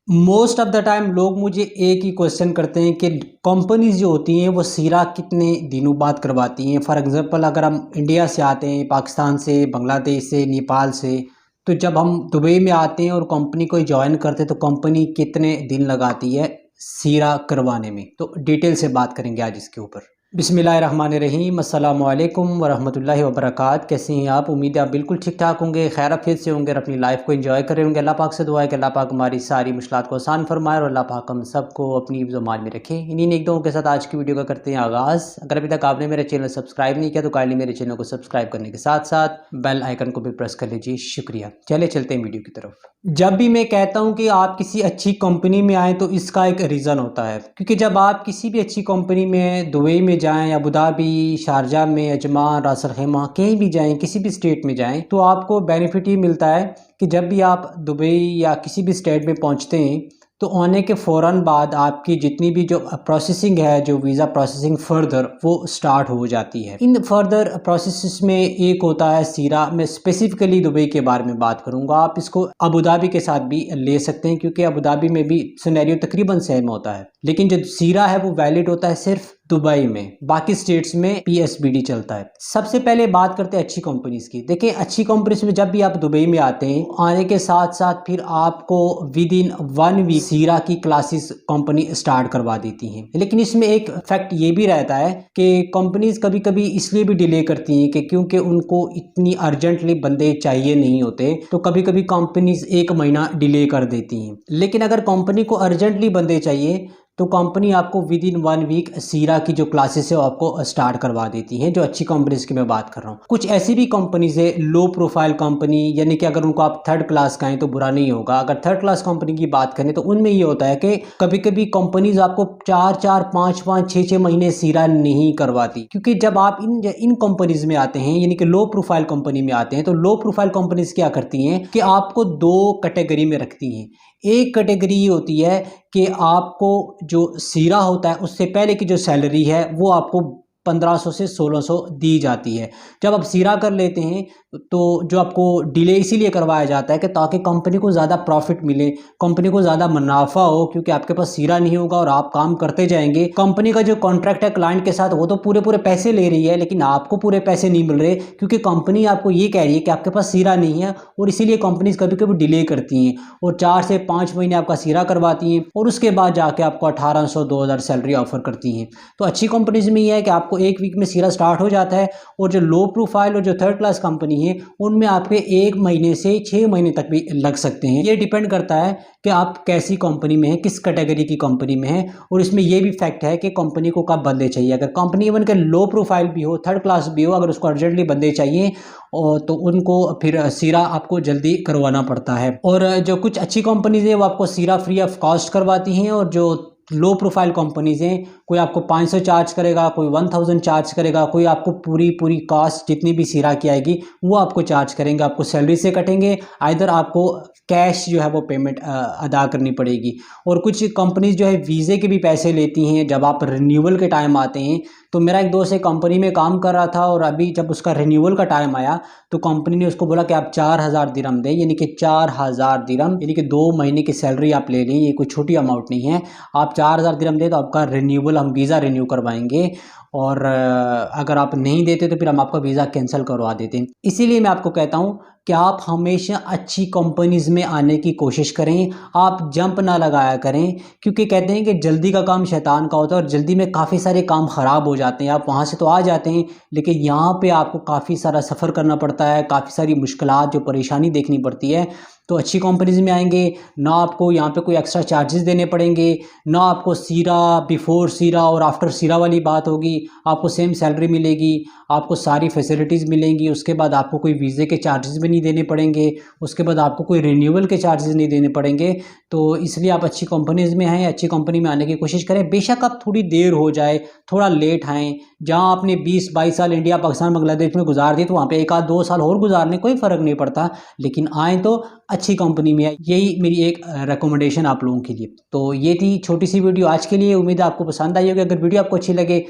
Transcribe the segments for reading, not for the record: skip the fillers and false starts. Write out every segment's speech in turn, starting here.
Most of the time लोग मुझे एक ही क्वेश्चन करते हैं कि कंपनीज जो होती हैं वो सीरा कितने दिनों बाद करवाती हैं। फॉर एग्जांपल अगर हम इंडिया से आते हैं, पाकिस्तान से, बांग्लादेश से, नेपाल से, तो जब हम दुबई में आते हैं और कंपनी को ज्वाइन करते हैं तो कंपनी कितने दिन लगाती है सीरा करवाने में। तो डिटेल से बात करेंगे आज इसके ऊपर। बिस्मिल्लाहिर्रहमानिर्रहीम, अस्सलामु अलैकुम वरहमतुल्लाहि वबरकात। कैसे हैं आप? उम्मीद है आप बिल्कुल ठीक ठाक होंगे, खैर आफियत से होंगे और अपनी लाइफ को एंजॉय कर रहे होंगे। अल्लाह पाक से दुआ है कि अल्लाह पाक हमारी सारी मुश्किलात को आसान फरमाए और अल्लाह पाक हम सबको अपनी ज़ुबान में रखे। इन्हीं नेक दुआओं के साथ आज की वीडियो का करते हैं आगाज़। अगर अभी तक आपने मेरे चैनल सब्सक्राइब नहीं किया तो काइंडली मेरे चैनल को सब्सक्राइब करने के साथ साथ बेल आइकन को भी प्रेस कर लीजिए, शुक्रिया। चले चलते हैं वीडियो की तरफ। जब भी मैं कहता हूं कि आप किसी अच्छी कंपनी में आएँ तो इसका एक रीज़न होता है, क्योंकि जब आप किसी भी अच्छी कंपनी में दुबई में जाएं, अबू धाबी, शारजाह में, अजमान, रास अल खैमा, कहीं भी जाएं, किसी भी स्टेट में जाएं, तो आपको बेनिफिट ये मिलता है कि जब भी आप दुबई या किसी भी स्टेट में पहुंचते हैं तो आने के फ़ौरन बाद आपकी जितनी भी जो प्रोसेसिंग है, जो वीज़ा प्रोसेसिंग फ़र्दर, वो स्टार्ट हो जाती है। इन फर्दर प्रोसेस में एक होता है सीरा। मैं स्पेसिफिकली दुबई के बारे में बात करूंगा, आप इसको अबू धाबी के साथ भी ले सकते हैं क्योंकि अबू धाबी में भी सिनेरियो तकरीबन सेम होता है, लेकिन जो सीरा है वो वैलिड होता है सिर्फ दुबई में, बाकी स्टेट्स में PSBD चलता है। सबसे पहले बात करते हैं अच्छी कंपनीज की। देखिए, अच्छी कंपनीज में जब भी आप दुबई में आते हैं, आने के साथ साथ फिर आपको विद इन 1 वीक सीरा की क्लासेस कंपनी स्टार्ट करवा देती हैं। लेकिन इसमें एक फैक्ट ये भी रहता है कि कंपनीज कभी कभी इसलिए भी डिले करती हैं कि क्योंकि उनको इतनी अर्जेंटली बंदे चाहिए नहीं होते, तो कभी कभी कंपनीज 1 महीना डिले कर देती हैं। लेकिन अगर कंपनी को अर्जेंटली बंदे चाहिए तो कंपनी आपको विद इन 1 वीक सीरा की जो क्लासेस है वो आपको स्टार्ट करवा देती हैं, जो अच्छी कंपनीज की मैं बात कर रहा हूँ। कुछ ऐसी भी कंपनीज है लो प्रोफाइल कंपनी, यानी कि अगर उनको आप थर्ड क्लास का हैं तो बुरा नहीं होगा। अगर थर्ड क्लास कंपनी की बात करें तो उनमें ये होता है कि कभी कभी कंपनीज आपको 4-4, 5-5, 6-6 महीने सीरा नहीं करवाती, क्योंकि जब आप इन कंपनीज में आते हैं, यानी कि लो प्रोफाइल कंपनी में आते हैं, तो लो प्रोफाइल कंपनीज क्या करती हैं कि आपको 2 कैटेगरी में रखती हैं। एक कैटेगरी ये होती है कि आपको जो सीरा होता है उससे पहले की जो सैलरी है वो आपको 1500 से 1600 दी जाती है। जब आप सीरा कर लेते हैं तो जो आपको डिले इसीलिए करवाया जाता है कि ताकि कंपनी को ज़्यादा प्रॉफिट मिले, कंपनी को ज़्यादा मुनाफा हो, क्योंकि आपके पास सीरा नहीं होगा और आप काम करते जाएंगे। कंपनी का जो कॉन्ट्रैक्ट है क्लाइंट के साथ वो तो पूरे पूरे पैसे ले रही है, लेकिन आपको पूरे पैसे नहीं मिल रहे क्योंकि कंपनी आपको ये कह रही है कि आपके पास सीरा नहीं है, और इसीलिए कंपनीज कभी कभी डिले करती हैं और 4 से 5 महीने आपका सीरा करवाती हैं और उसके बाद जाके आपको 1800-2000 सैलरी ऑफर करती हैं। तो अच्छी कंपनीज में ये है कि आपको 1 वीक में सीरा स्टार्ट हो जाता है, और जो लो प्रोफाइल और जो थर्ड क्लास कंपनी है उनमें आपके 1 महीने से 6 महीने तक भी लग सकते हैं। ये डिपेंड करता है कि आप कैसी कंपनी में हैं, किस कैटेगरी की कंपनी में हैं, और इसमें यह भी फैक्ट है कि कंपनी को कब बंदे चाहिए। अगर कंपनी इवन के लो प्रोफाइल भी हो, थर्ड क्लास भी हो, अगर उसको अर्जेंटली बंदे चाहिए और तो उनको फिर सीरा आपको जल्दी करवाना पड़ता है। और जो कुछ अच्छी कंपनीज है वो आपको सीरा फ्री ऑफ कॉस्ट करवाती हैं, और जो लो प्रोफाइल कंपनीज हैं कोई आपको 500 चार्ज करेगा, कोई 1000 चार्ज करेगा, कोई आपको पूरी कॉस्ट जितनी भी सीरा की आएगी वो आपको चार्ज करेंगे, आपको सैलरी से कटेंगे, आइदर आपको कैश जो है वो पेमेंट अदा करनी पड़ेगी। और कुछ कंपनीज जो है वीज़े के भी पैसे लेती हैं जब आप रिन्यूअल के टाइम आते हैं। तो मेरा एक दोस्त एक कंपनी में काम कर रहा था और अभी जब उसका रिन्यूअल का टाइम आया तो कंपनी ने उसको बोला कि आप 4000 दिरहम दें, यानी कि 4000 दिरहम, यानी कि 2 महीने की सैलरी आप ले लें। ये कोई छोटी अमाउंट नहीं है। आप 4000 दिरहम दें तो आपका रिन्यूअल, हम वीज़ा रिन्यू करवाएंगे, और अगर आप नहीं देते तो फिर हम आपका वीज़ा कैंसिल करवा देते हैं। इसीलिए मैं आपको कहता हूँ कि आप हमेशा अच्छी कंपनीज में आने की कोशिश करें, आप जंप ना लगाया करें, क्योंकि कहते हैं कि जल्दी का काम शैतान का होता है और जल्दी में काफ़ी सारे काम ख़राब हो जाते हैं। आप वहाँ से तो आ जाते हैं लेकिन यहाँ पे आपको काफ़ी सारा सफ़र करना पड़ता है, काफ़ी सारी मुश्किलात, जो परेशानी देखनी पड़ती है। तो अच्छी कंपनीज में आएंगे ना आपको यहाँ पे कोई एक्स्ट्रा चार्जेस देने पड़ेंगे, ना आपको सीरा, बिफोर सीरा और आफ्टर सीरा वाली बात होगी, आपको सेम सैलरी मिलेगी, आपको सारी फैसिलिटीज़ मिलेंगी। उसके बाद आपको कोई वीज़े के चार्जेस भी नहीं देने पड़ेंगे, उसके बाद आपको कोई रिन्यूअल के चार्जेस नहीं देने पड़ेंगे। तो इसलिए आप अच्छी कंपनीज में आएँ, अच्छी कंपनी में आने की कोशिश करें। बेशक आप थोड़ी देर हो जाए, थोड़ा लेट आएँ। जहाँ आपने 20-22 साल इंडिया, पाकिस्तान, बांग्लादेश में गुजार दिए तो वहाँ पे 1-2 साल और गुजारने कोई फ़र्क नहीं पड़ता, लेकिन आएँ तो अच्छी कंपनी में आए। यही मेरी एक रिकमेंडेशन आप लोगों के लिए। तो ये थी छोटी सी वीडियो आज के लिए। उम्मीद है आपको पसंद आई होगी। अगर वीडियो आपको अच्छी लगे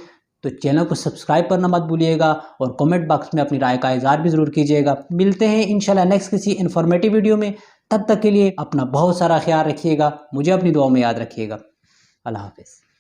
तो चैनल को सब्सक्राइब करना मत भूलिएगा और कमेंट बॉक्स में अपनी राय का इज़हार भी ज़रूर कीजिएगा। मिलते हैं इंशाल्लाह नेक्स्ट किसी इन्फॉर्मेटिव वीडियो में। तब तक के लिए अपना बहुत सारा ख्याल रखिएगा, मुझे अपनी दुआ में याद रखिएगा। अल्लाह हाफ़िज़।